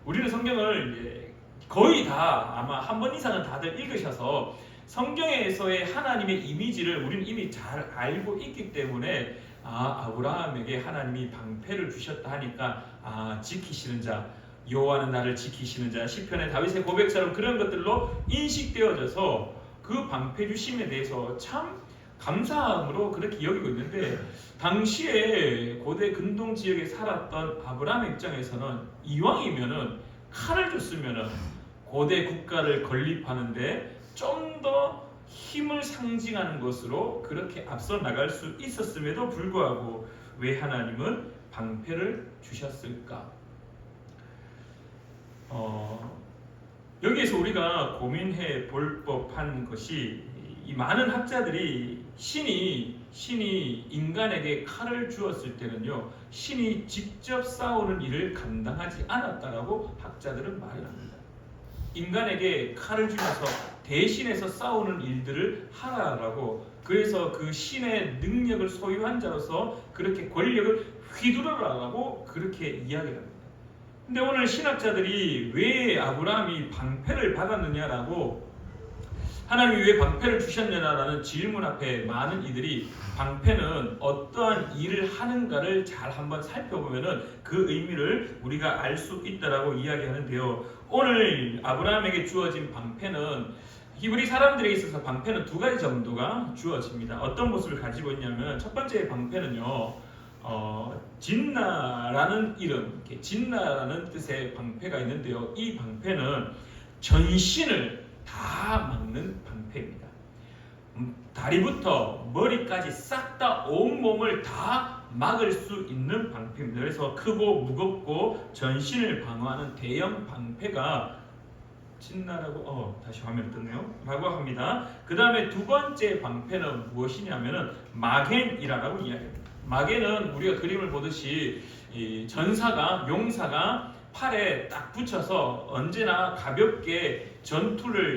우리는 성경을 거의 다 아마 한 번 이상은 다들 읽으셔서 성경에서의 하나님의 이미지를 우리는 이미 잘 알고 있기 때문에 아브라함에게 하나님이 방패를 주셨다 하니까 지키시는 자 여호와는 나를 지키시는 자, 시편의 다윗의 고백처럼 그런 것들로 인식되어져서 그 방패 주심에 대해서 참 감사함으로 그렇게 여기고 있는데, 당시에 고대 근동 지역에 살았던 아브라함 입장에서는 이왕이면은 칼을 줬으면은 고대 국가를 건립하는데 좀 더 힘을 상징하는 것으로 그렇게 앞서 나갈 수 있었음에도 불구하고 왜 하나님은 방패를 주셨을까? 여기에서 우리가 고민해 볼 법한 것이, 이 많은 학자들이 신이 인간에게 칼을 주었을 때는요, 신이 직접 싸우는 일을 감당하지 않았다라고 학자들은 말을 합니다. 인간에게 칼을 주면서 대신해서 싸우는 일들을 하라라고, 그래서 그 신의 능력을 소유한 자로서 그렇게 권력을 휘두르라라고 그렇게 이야기를 합니다. 근데 오늘 신학자들이 왜 아브라함이 방패를 받았느냐라고, 하나님이 왜 방패를 주셨느냐라는 질문 앞에 많은 이들이 방패는 어떠한 일을 하는가를 잘 한번 살펴보면은 그 의미를 우리가 알 수 있다라고 이야기하는데요. 오늘 아브라함에게 주어진 방패는, 히브리 사람들에게 있어서 방패는 두 가지 정도가 주어집니다. 어떤 모습을 가지고 있냐면, 첫 번째 방패는요, 진나라는 이름, 진나라는 뜻의 방패가 있는데요. 이 방패는 전신을 다 막는 방패입니다. 다리부터 머리까지 싹 다 온몸을 다 막을 수 있는 방패입니다. 그래서 크고 무겁고 전신을 방어하는 대형 방패가 진나라고, 다시 화면을 떴네요 라고 합니다. 그 다음에 두 번째 방패는 무엇이냐면은 마겐이라고 이야기합니다. 마겐은 우리가 그림을 보듯이 이 전사가, 용사가 팔에 딱 붙여서 언제나 가볍게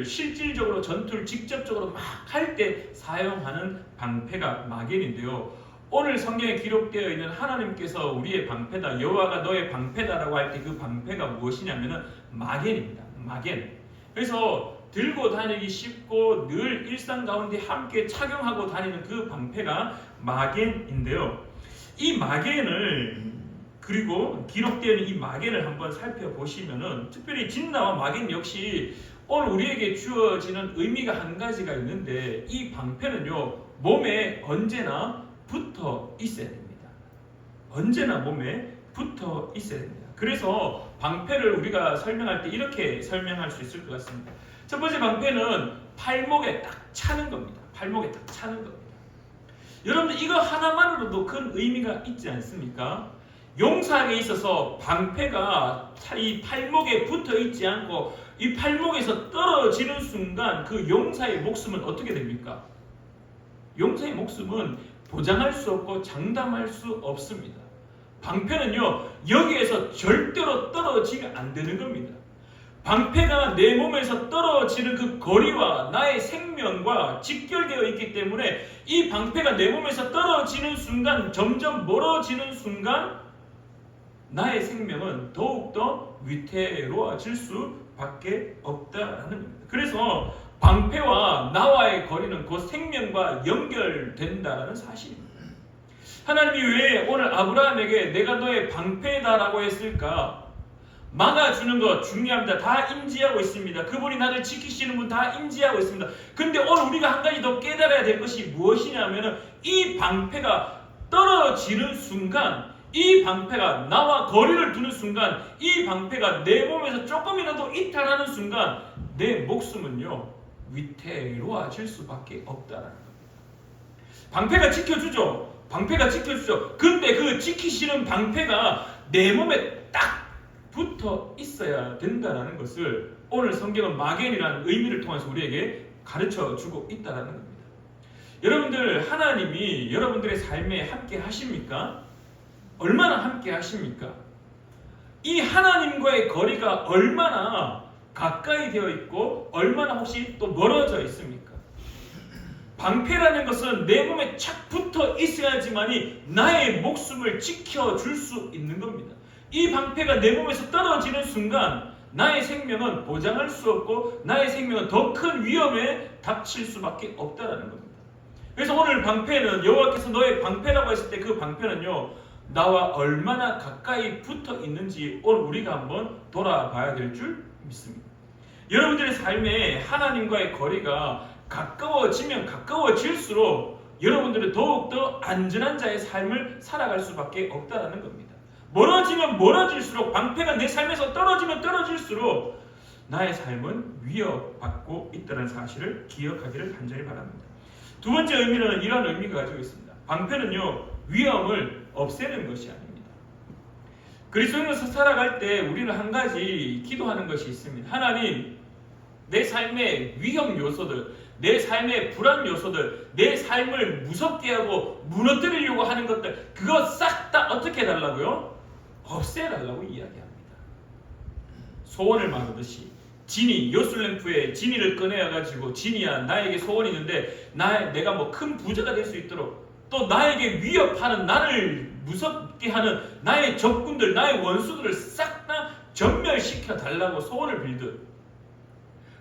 실질적으로 전투를 직접적으로 막 할 때 사용하는 방패가 마겐인데요. 오늘 성경에 기록되어 있는 하나님께서 우리의 방패다, 여호와가 너의 방패다라고 할 때 그 방패가 무엇이냐면은 마겐입니다. 마겐. 그래서 들고 다니기 쉽고 늘 일상 가운데 함께 착용하고 다니는 그 방패가 마겐인데요. 이 마겐을, 그리고 기록되어 있는 이 마겐을 한번 살펴보시면은, 특별히 진나와 마겐 역시 오늘 우리에게 주어지는 의미가 한 가지가 있는데, 이 방패는요, 몸에 언제나 붙어 있어야 됩니다. 언제나 몸에 붙어 있어야 됩니다. 그래서 방패를 우리가 설명할 때 이렇게 설명할 수 있을 것 같습니다. 첫 번째 방패는 팔목에 딱 차는 겁니다. 팔목에 딱 차는 겁니다. 여러분들, 이거 하나만으로도 큰 의미가 있지 않습니까? 용사에게 있어서 방패가 이 팔목에 붙어 있지 않고 이 팔목에서 떨어지는 순간 그 용사의 목숨은 어떻게 됩니까? 용사의 목숨은 보장할 수 없고 장담할 수 없습니다. 방패는요, 여기에서 절대로 떨어지면 안 되는 겁니다. 방패가 내 몸에서 떨어지는 그 거리와 나의 생명과 직결되어 있기 때문에 이 방패가 내 몸에서 떨어지는 순간, 점점 멀어지는 순간 나의 생명은 더욱더 위태로워질 수밖에 없다라는 겁니다. 그래서 방패와 나와의 거리는 곧 생명과 연결된다라는 사실입니다. 하나님이 왜 오늘 아브라함에게 내가 너의 방패다라고 했을까? 막아주는 것 중요합니다. 다 인지하고 있습니다. 그분이 나를 지키시는 분 다 인지하고 있습니다. 근데 오늘 우리가 한 가지 더 깨달아야 될 것이 무엇이냐면, 이 방패가 떨어지는 순간, 이 방패가 나와 거리를 두는 순간, 이 방패가 내 몸에서 조금이라도 이탈하는 순간 내 목숨은요, 위태로워질 수밖에 없다라는 겁니다. 방패가 지켜주죠. 방패가 지켜주죠. 근데 그 지키시는 방패가 내 몸에 딱 붙어 있어야 된다는 것을 오늘 성경은 마겐이라는 의미를 통해서 우리에게 가르쳐 주고 있다는 겁니다. 여러분들, 하나님이 여러분들의 삶에 함께 하십니까? 얼마나 함께 하십니까? 이 하나님과의 거리가 얼마나 가까이 되어 있고 얼마나 혹시 또 멀어져 있습니까? 방패라는 것은 내 몸에 착 붙어 있어야지만이 나의 목숨을 지켜줄 수 있는 겁니다. 이 방패가 내 몸에서 떨어지는 순간 나의 생명은 보장할 수 없고 나의 생명은 더 큰 위험에 닥칠 수밖에 없다는 겁니다. 그래서 오늘 방패는, 여호와께서 너의 방패라고 했을 때 그 방패는요, 나와 얼마나 가까이 붙어 있는지 오늘 우리가 한번 돌아봐야 될 줄 믿습니다. 여러분들의 삶에 하나님과의 거리가 가까워지면 가까워질수록 여러분들은 더욱더 안전한 자의 삶을 살아갈 수밖에 없다는 겁니다. 멀어지면 멀어질수록, 방패가 내 삶에서 떨어지면 떨어질수록 나의 삶은 위협받고 있다는 사실을 기억하기를 간절히 바랍니다. 두 번째 의미는 이런 의미가 가지고 있습니다. 방패는요, 위험을 없애는 것이 아닙니다. 그리스도인으로서 살아갈 때 우리는 한 가지 기도하는 것이 있습니다. 하나님, 내 삶의 위험 요소들, 내 삶의 불안 요소들, 내 삶을 무섭게 하고 무너뜨리려고 하는 것들, 그거 싹 다 어떻게 해달라고요? 없애달라고 이야기합니다. 소원을 말하듯이 진이, 요술램프에 진이를 꺼내가지고, 진이야, 나에게 소원이 있는데 내가 뭐 큰 부자가 될 수 있도록, 또 나에게 위협하는, 나를 무섭게 하는 나의 적군들, 나의 원수들을 싹 다 전멸시켜 달라고 소원을 빌듯.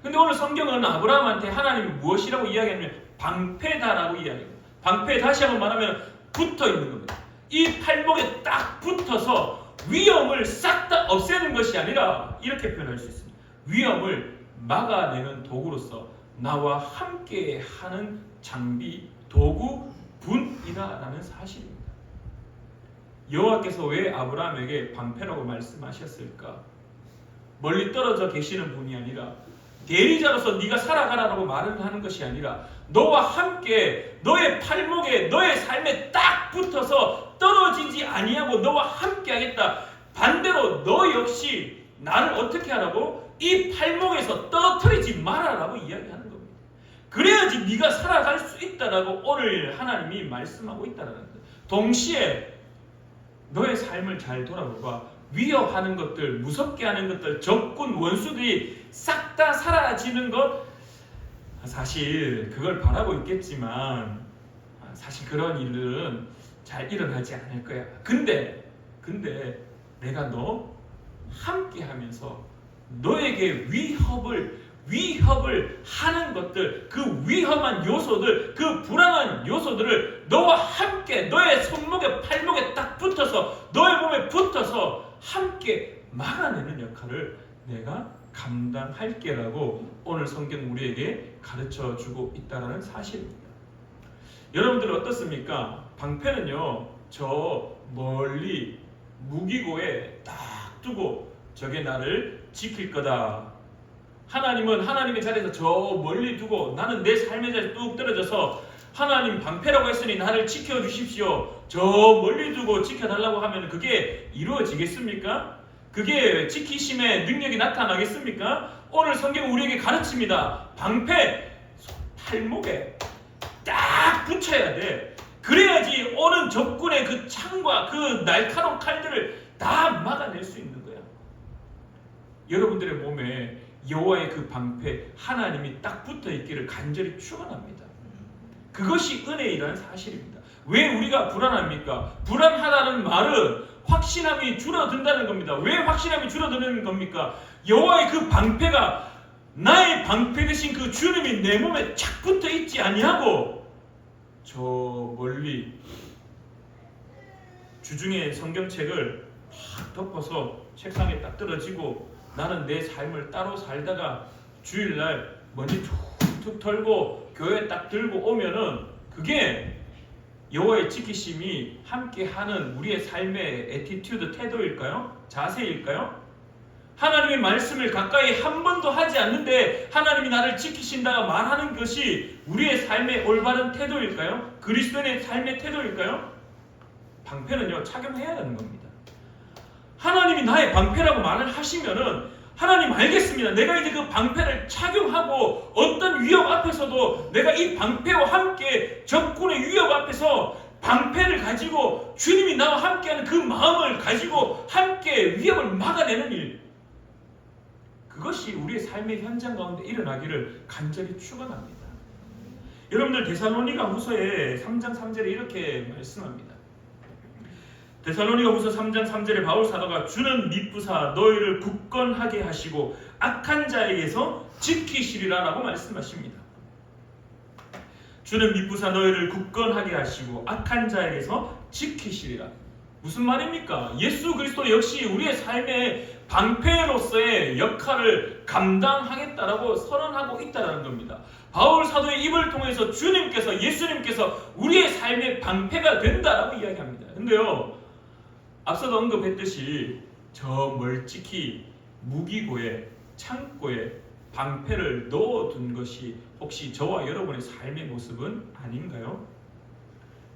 근데 오늘 성경은 아브라함한테 하나님이 무엇이라고 이야기하냐면 방패다라고 이야기합니다. 방패, 다시 한번 말하면 붙어 있는 겁니다. 이 팔목에 딱 붙어서 위험을 싹 다 없애는 것이 아니라 이렇게 표현할 수 있습니다. 위험을 막아내는 도구로서 나와 함께 하는 장비, 도구, 분이다라는 사실입니다. 여호와께서 왜 아브라함에게 방패라고 말씀하셨을까? 멀리 떨어져 계시는 분이 아니라 대리자로서 네가 살아가라고 말을 하는 것이 아니라 너와 함께 너의 팔목에, 너의 삶에 딱 붙어서 떨어지지 아니하고 너와 함께 하겠다. 반대로 너 역시 나를 어떻게 하라고? 이 팔목에서 떨어뜨리지 말아라고 이야기하는 겁니다. 그래야지 네가 살아갈 수 있다라고 오늘 하나님이 말씀하고 있다는 겁니다. 동시에 너의 삶을 잘 돌아보봐. 위협하는 것들, 무섭게 하는 것들, 적군, 원수들이 싹 다 사라지는 것, 사실 그걸 바라고 있겠지만 사실 그런 일들은 잘 일어나지 않을 거야. 근데 내가 너 함께 하면서 너에게 위협을 하는 것들, 그 위험한 요소들, 그 불안한 요소들을 너와 함께 너의 손목에, 팔목에 딱 붙어서, 너의 몸에 붙어서 함께 막아내는 역할을 내가 감당할게라고 오늘 성경 우리에게 가르쳐주고 있다는 사실입니다. 여러분들 어떻습니까? 방패는요, 저 멀리 무기고에 딱 두고 저게 나를 지킬 거다. 하나님은 하나님의 자리에서 저 멀리 두고 나는 내 삶의 자리에 뚝 떨어져서 하나님 방패라고 했으니 나를 지켜주십시오. 저 멀리 두고 지켜달라고 하면 그게 이루어지겠습니까? 그게 지키심의 능력이 나타나겠습니까? 오늘 성경은 우리에게 가르칩니다. 방패, 팔목에 딱 붙여야 돼. 그래야지 오는 적군의 그 창과 그 날카로운 칼들을 다 막아낼 수 있는 거야. 여러분들의 몸에 여호와의 그 방패, 하나님이 딱 붙어 있기를 간절히 축원합니다. 그것이 은혜이라는 사실입니다. 왜 우리가 불안합니까? 불안하다는 말은 확신함이 줄어든다는 겁니다. 왜 확신함이 줄어드는 겁니까? 여호와의 그 방패가, 나의 방패 대신 그 주님이 내 몸에 착 붙어 있지 아니하고 저 멀리 주중에 성경책을 팍 덮어서 책상에 딱 떨어지고 나는 내 삶을 따로 살다가 주일날 먼지 툭툭 털고 교회 딱 들고 오면은 그게 여호와의 지키심이 함께하는 우리의 삶의 애티튜드, 태도일까요? 자세일까요? 하나님의 말씀을 가까이 한 번도 하지 않는데 하나님이 나를 지키신다가 말하는 것이 우리의 삶의 올바른 태도일까요? 그리스도인의 삶의 태도일까요? 방패는요, 착용해야 하는 겁니다. 하나님이 나의 방패라고 말을 하시면은 하나님 알겠습니다. 내가 이제 그 방패를 착용하고 어떤 위협 앞에서도 내가 이 방패와 함께 적군의 위협 앞에서 방패를 가지고 주님이 나와 함께하는 그 마음을 가지고 함께 위협을 막아내는 일, 그것이 우리의 삶의 현장 가운데 일어나기를 간절히 축원합니다. 여러분들 데살로니가 후서의 3장 3절에 이렇게 말씀합니다. 데살로니가 후서 3장 3절에 바울 사도가 주는 미쁘사 너희를 굳건하게 하시고 악한 자에게서 지키시리라 라고 말씀하십니다. 주는 미쁘사 너희를 굳건하게 하시고 악한 자에게서 지키시리라. 무슨 말입니까? 예수 그리스도 역시 우리의 삶의 방패로서의 역할을 감당하겠다라고 선언하고 있다는 겁니다. 바울 사도의 입을 통해서 예수님께서 우리의 삶의 방패가 된다라고 이야기합니다. 근데요, 앞서도 언급했듯이 저 멀찍이 무기고에 창고에 방패를 넣어둔 것이 혹시 저와 여러분의 삶의 모습은 아닌가요?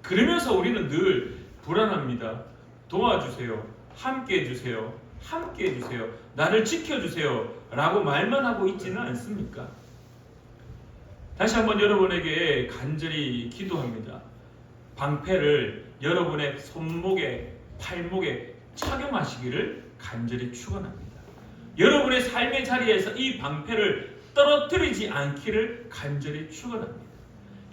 그러면서 우리는 늘 불안합니다. 도와주세요. 함께 해주세요. 함께 해주세요. 나를 지켜주세요. 라고 말만 하고 있지는 않습니까? 다시 한번 여러분에게 간절히 기도합니다. 방패를 여러분의 손목에, 팔목에 착용하시기를 간절히 축원합니다. 여러분의 삶의 자리에서 이 방패를 떨어뜨리지 않기를 간절히 축원합니다.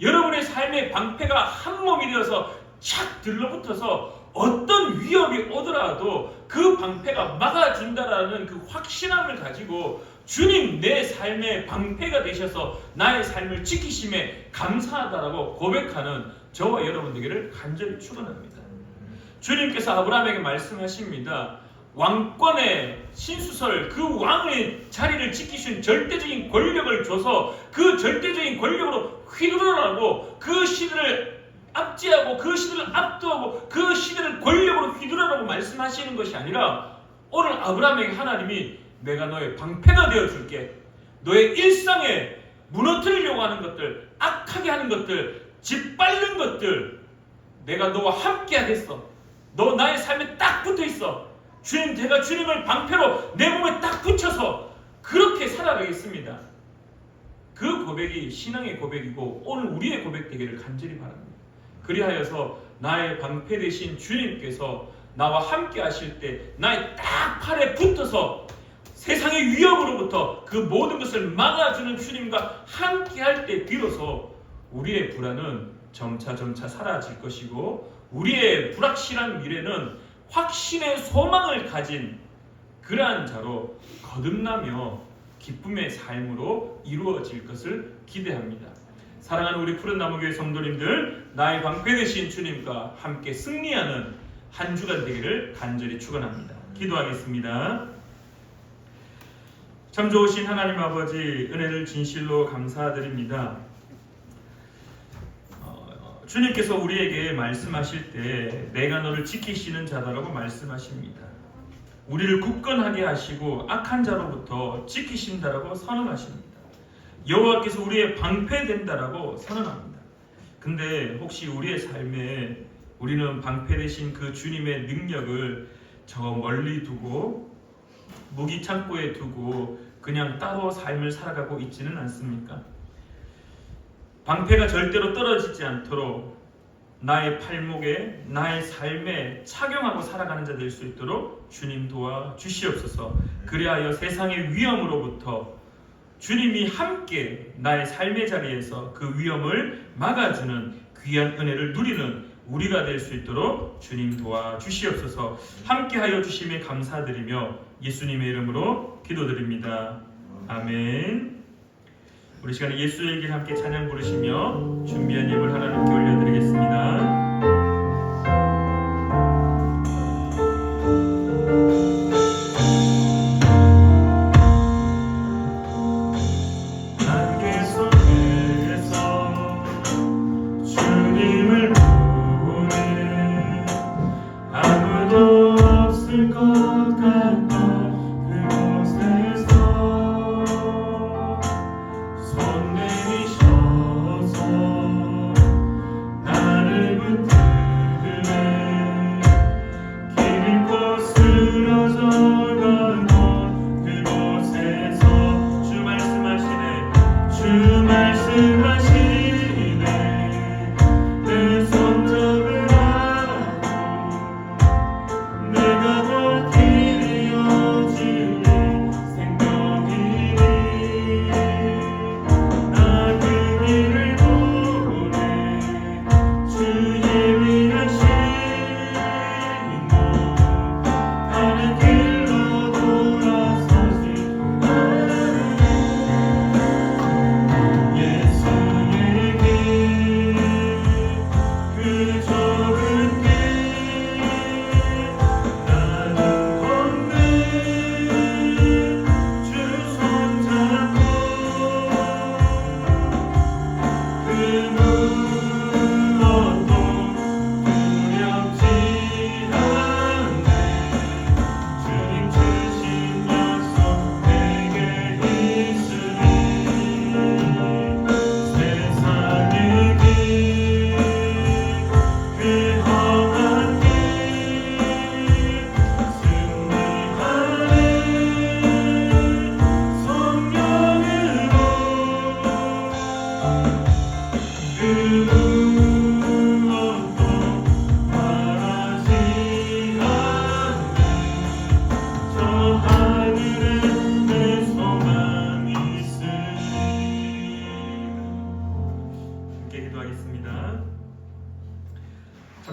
여러분의 삶의 방패가 한 몸이 되어서 착 들러붙어서 어떤 위협이 오더라도 그 방패가 막아준다라는 그 확신함을 가지고 주님 내 삶의 방패가 되셔서 나의 삶을 지키심에 감사하다라고 고백하는 저와 여러분 되기를 간절히 축원합니다. 주님께서 아브라함에게 말씀하십니다. 왕권의 신수설 그 왕의 자리를 지키신 절대적인 권력을 줘서 그 절대적인 권력으로 휘두르라고 그 시대를 압제하고 그 시대를 압도하고 그 시대를 권력으로 휘두르라고 말씀하시는 것이 아니라 오늘 아브라함에게 하나님이 내가 너의 방패가 되어줄게. 너의 일상에 무너뜨리려고 하는 것들, 악하게 하는 것들, 짓밟는 것들 내가 너와 함께 하겠어. 너 나의 삶에 딱 붙어있어. 주님, 제가 주님을 방패로 내 몸에 딱 붙여서 그렇게 살아가겠습니다. 그 고백이 신앙의 고백이고 오늘 우리의 고백 되기를 간절히 바랍니다. 그리하여서 나의 방패 되신 주님께서 나와 함께 하실 때 나의 딱 팔에 붙어서 세상의 위협으로부터 그 모든 것을 막아주는 주님과 함께 할 때 비로소 우리의 불안은 점차 사라질 것이고 우리의 불확실한 미래는 확신의 소망을 가진 그러한 자로 거듭나며 기쁨의 삶으로 이루어질 것을 기대합니다. 사랑하는 우리 푸른나무교회 성도님들, 나의 방패 되신 주님과 함께 승리하는 한 주간 되기를 간절히 축원합니다. 기도하겠습니다. 참 좋으신 하나님 아버지, 은혜를 진실로 감사드립니다. 주님께서 우리에게 말씀하실 때 내가 너를 지키시는 자다라고 말씀하십니다. 우리를 굳건하게 하시고 악한 자로부터 지키신다라고 선언하십니다. 여호와께서 우리의 방패 된다라고 선언합니다. 근데 혹시 우리의 삶에 우리는 방패 되신 그 주님의 능력을 저 멀리 두고 무기 창고에 두고 그냥 따로 삶을 살아가고 있지는 않습니까? 방패가 절대로 떨어지지 않도록 나의 팔목에 나의 삶에 착용하고 살아가는 자 될 수 있도록 주님 도와 주시옵소서. 그리하여 세상의 위험으로부터 주님이 함께 나의 삶의 자리에서 그 위험을 막아주는 귀한 은혜를 누리는 우리가 될 수 있도록 주님 도와 주시옵소서. 함께하여 주심에 감사드리며 예수님의 이름으로 기도드립니다. 아멘. 우리 시간에 예수의 길 함께 찬양 부르시며 준비한 예물 하나님께 올려드리겠습니다. 손 내미셔서 나를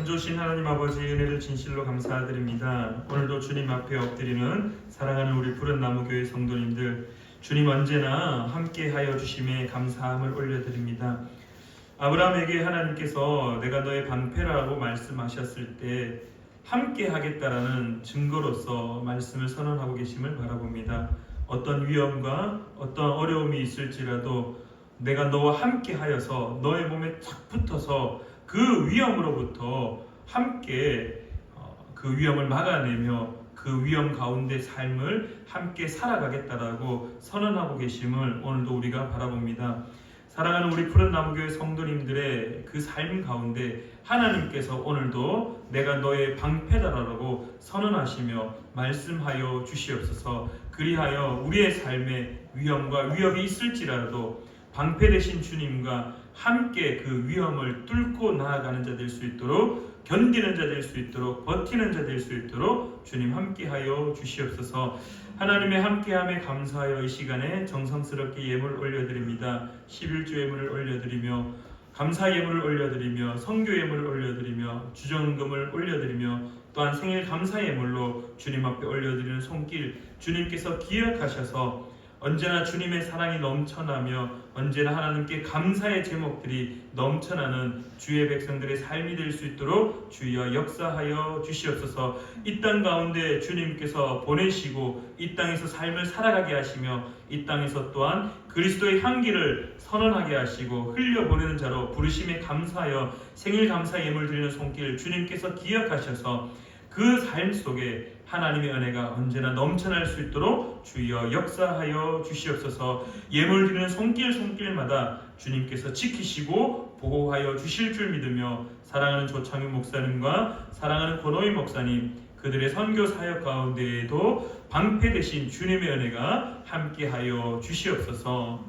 좋으신 하나님 아버지 은혜를 진실로 감사드립니다. 오늘도 주님 앞에 엎드리는 사랑하는 우리 푸른 나무 교회 성도님들, 주님 언제나 함께하여 주심에 감사함을 올려드립니다. 아브라함에게 하나님께서 내가 너의 방패라고 말씀하셨을 때 함께하겠다라는 증거로서 말씀을 선언하고 계심을 바라봅니다. 어떤 위험과 어떤 어려움이 있을지라도 내가 너와 함께하여서 너의 몸에 탁 붙어서 그 위험으로부터 함께 그 위험을 막아내며 그 위험 가운데 삶을 함께 살아가겠다라고 선언하고 계심을 오늘도 우리가 바라봅니다. 사랑하는 우리 푸른 나무교회 성도님들의 그 삶 가운데 하나님께서 오늘도 내가 너의 방패다라고 선언하시며 말씀하여 주시옵소서. 그리하여 우리의 삶에 위험과 위협이 있을지라도 방패 되신 주님과 함께 그 위험을 뚫고 나아가는 자 될 수 있도록, 견디는 자 될 수 있도록, 버티는 자 될 수 있도록 주님 함께하여 주시옵소서. 하나님의 함께함에 감사하여 이 시간에 정성스럽게 예물 올려드립니다. 11조 예물을 올려드리며 감사 예물을 올려드리며 선교 예물을 올려드리며 주정금을 올려드리며 또한 생일 감사 예물로 주님 앞에 올려드리는 손길, 주님께서 기억하셔서 언제나 주님의 사랑이 넘쳐나며 언제나 하나님께 감사의 제목들이 넘쳐나는 주의 백성들의 삶이 될 수 있도록 주여 역사하여 주시옵소서. 이 땅 가운데 주님께서 보내시고 이 땅에서 삶을 살아가게 하시며 이 땅에서 또한 그리스도의 향기를 선언하게 하시고 흘려보내는 자로 부르심에 감사하여 생일 감사 예물 드리는 손길 주님께서 기억하셔서 그 삶 속에 하나님의 은혜가 언제나 넘쳐날 수 있도록 주여 역사하여 주시옵소서. 예물 드리는 손길마다 주님께서 지키시고 보호하여 주실 줄 믿으며 사랑하는 조창윤 목사님과 사랑하는 권호희 목사님, 그들의 선교 사역 가운데에도 방패 되신 주님의 은혜가 함께하여 주시옵소서.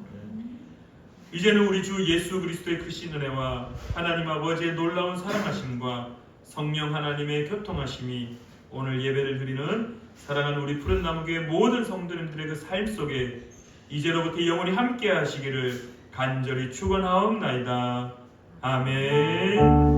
이제는 우리 주 예수 그리스도의 크신 은혜와 하나님 아버지의 놀라운 사랑하심과 성령 하나님의 교통하심이 오늘 예배를 드리는 사랑하는 우리 푸른 나무교회 모든 성도님들의 그 삶 속에 이제로부터 영원히 함께 하시기를 간절히 축원하옵나이다. 아멘.